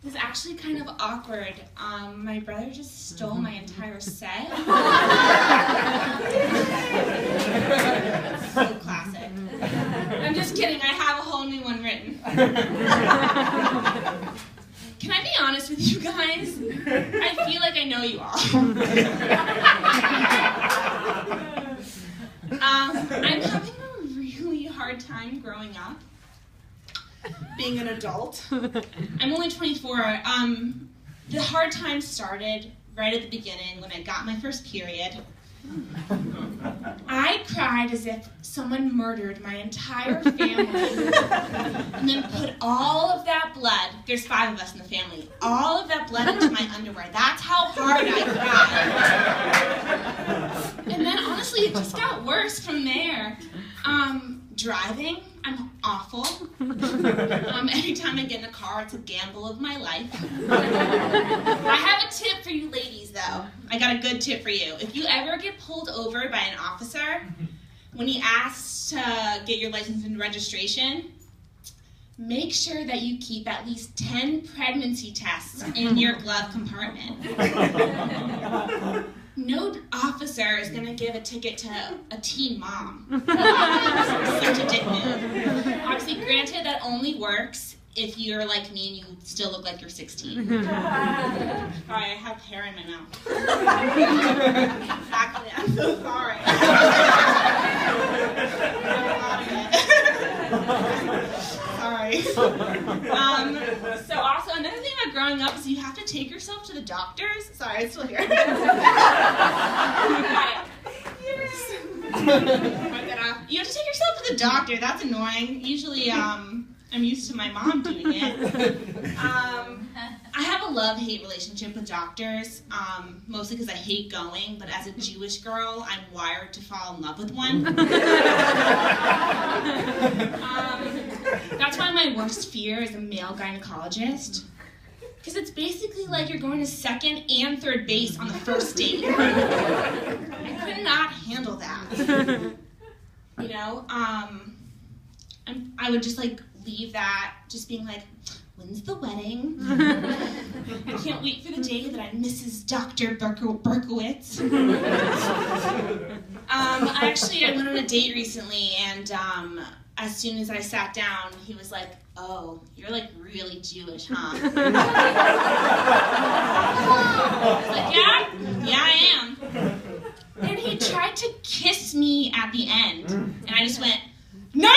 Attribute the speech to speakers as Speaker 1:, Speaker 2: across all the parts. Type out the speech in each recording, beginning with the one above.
Speaker 1: This is actually kind of awkward. My brother just stole my entire set. So classic. I'm just kidding, I have a whole new one written. Can I be honest with you guys? I feel like I know you all. I'm having a really hard time growing up. Being an adult. I'm only 24. The hard time started right at the beginning when I got my first period. I cried as if someone murdered my entire family and then put all of that blood, there's 5 of us in the family, all of that blood into my underwear. That's how hard I cried. And then honestly, it just got worse from there. Driving, I'm awful. Every time I get in a car, it's a gamble of my life. I have a tip for you ladies, though. I got a good tip for you. If you ever get pulled over by an officer, when he asks to get your license and registration, make sure that you keep at least 10 pregnancy tests in your glove compartment. No officer is going to give a ticket to a teen mom. Such a dick move. Obviously, granted, that only works if you're like me and you still look like you're 16. Sorry, I have hair in my mouth. Actually, I'm so sorry. Sorry. So also, another thing about growing up is you have to take yourself to the doctors. Sorry, I'm still here. You have to take yourself to the doctor. That's annoying. Usually, I'm used to my mom doing it. I have a love-hate relationship with doctors, mostly because I hate going, but as a Jewish girl, I'm wired to fall in love with one. That's why my worst fear is a male gynecologist. Because it's basically like you're going to second and third base on the first date. I could not handle that. You know, I would just like leave that just being like, when's the wedding? I can't wait for the day that I'm Mrs. Dr. Berkowitz. I went on a date recently, and as soon as I sat down, he was like, oh, you're like really Jewish, huh? I was like, yeah, I am. And he tried to kiss me at the end, and I just went, 9?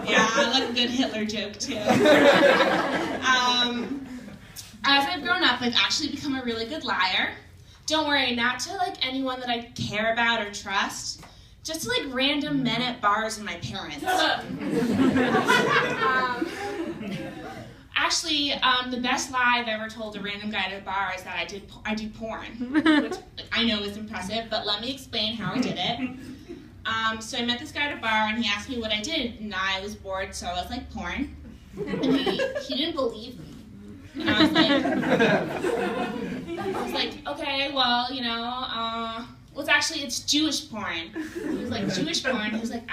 Speaker 1: Yeah, I like a good Hitler joke too. As I've grown up, I've actually become a really good liar. Don't worry, not to like anyone that I care about or trust, just to like random men at bars and my parents. Actually, the best lie I've ever told a random guy at a bar is that I do porn, which I know is impressive, but let me explain how I did it. So I met this guy at a bar, and he asked me what I did, and I was bored, so I was like, porn. And he didn't believe me. And I was like, okay, well, you know, it's Jewish porn. He was like, Jewish porn? He was like,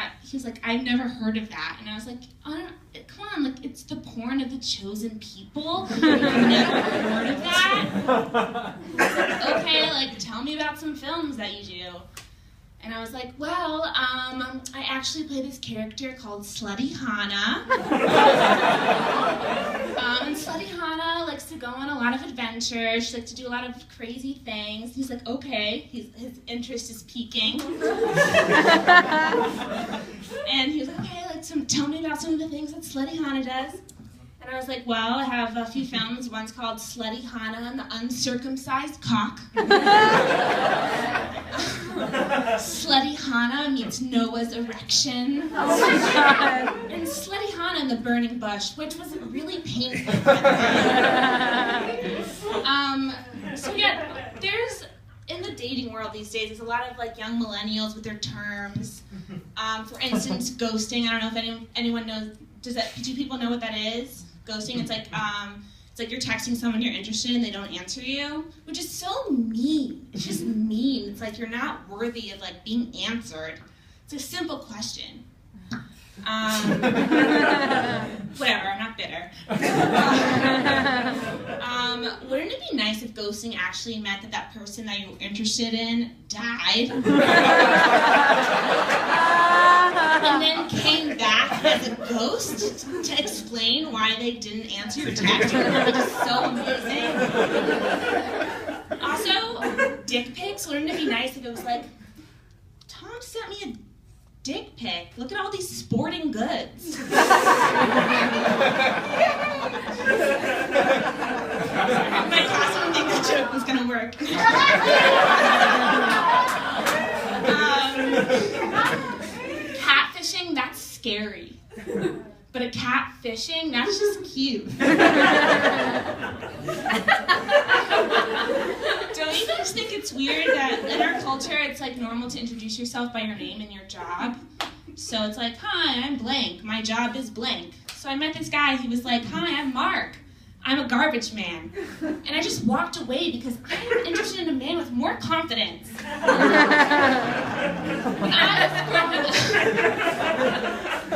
Speaker 1: I've never heard of that. And I was like, oh, come on, like, it's the porn of the chosen people. I've never heard of that. Okay, like, tell me about some films that you do. And I was like, well, I actually play this character called Slutty Hannah. And Slutty Hannah likes to go on a lot of adventures. She likes to do a lot of crazy things. He's like, okay, his interest is peaking. And he was like, okay, like, tell me about some of the things that Slutty Hannah does. And I was like, well, I have a few films. One's called Slutty Hannah and the Uncircumcised Cock. Slutty Hannah meets Noah's erection.
Speaker 2: Oh my God.
Speaker 1: And Slutty Hannah and the burning bush, which was really painful. So yeah, there's, in the dating world these days, there's a lot of like young millennials with their terms. For instance, ghosting. I don't know if anyone knows. Do people know what that is? Ghosting. It's like like you're texting someone you're interested in, they don't answer you, which is so mean. It's just mean. It's like you're not worthy of like being answered. It's a simple question. Whatever, I'm not bitter. Wouldn't it be nice if ghosting actually meant that that person that you were interested in died? And then came back as a ghost to explain why they didn't answer your text? Wouldn't that be just so amazing? Also, dick pics, wouldn't it be nice if it was like, Tom sent me a dick pic. Look at all these sporting goods. My class didn't think that joke was gonna work. Catfishing, that's scary. But a cat fishing, that's just cute. Don't you guys think it's weird that in our culture it's like normal to introduce yourself by your name and your job? So it's like, hi, I'm blank. My job is blank. So I met this guy, he was like, hi, I'm Mark. I'm a garbage man. And I just walked away because I'm interested in a man with more confidence. When I was growing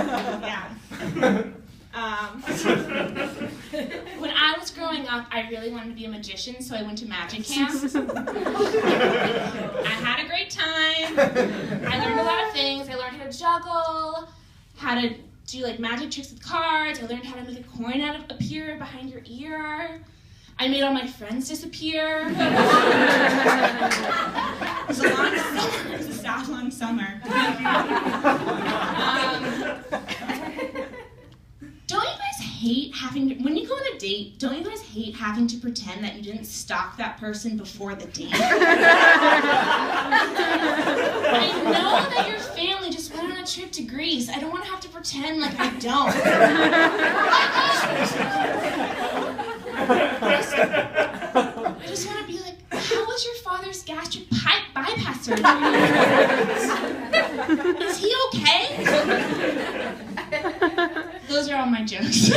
Speaker 1: up, yeah. When I was growing up, I really wanted to be a magician, so I went to magic camp. I had a great time. I learned a lot of things. I learned how to juggle, how to do like magic tricks with cards. I learned how to make a coin appear behind your ear. I made all my friends disappear. It was a long summer. It was a sad, long summer. Don't you guys hate having to, when you go on a date, don't you guys hate having to pretend that you didn't stalk that person before the date? I know that your family just went on a trip to Greece. I don't want to have to pretend like I don't. I just want to be like, how was your father's gastric bypass surgery? Is he okay? Those are all my jokes.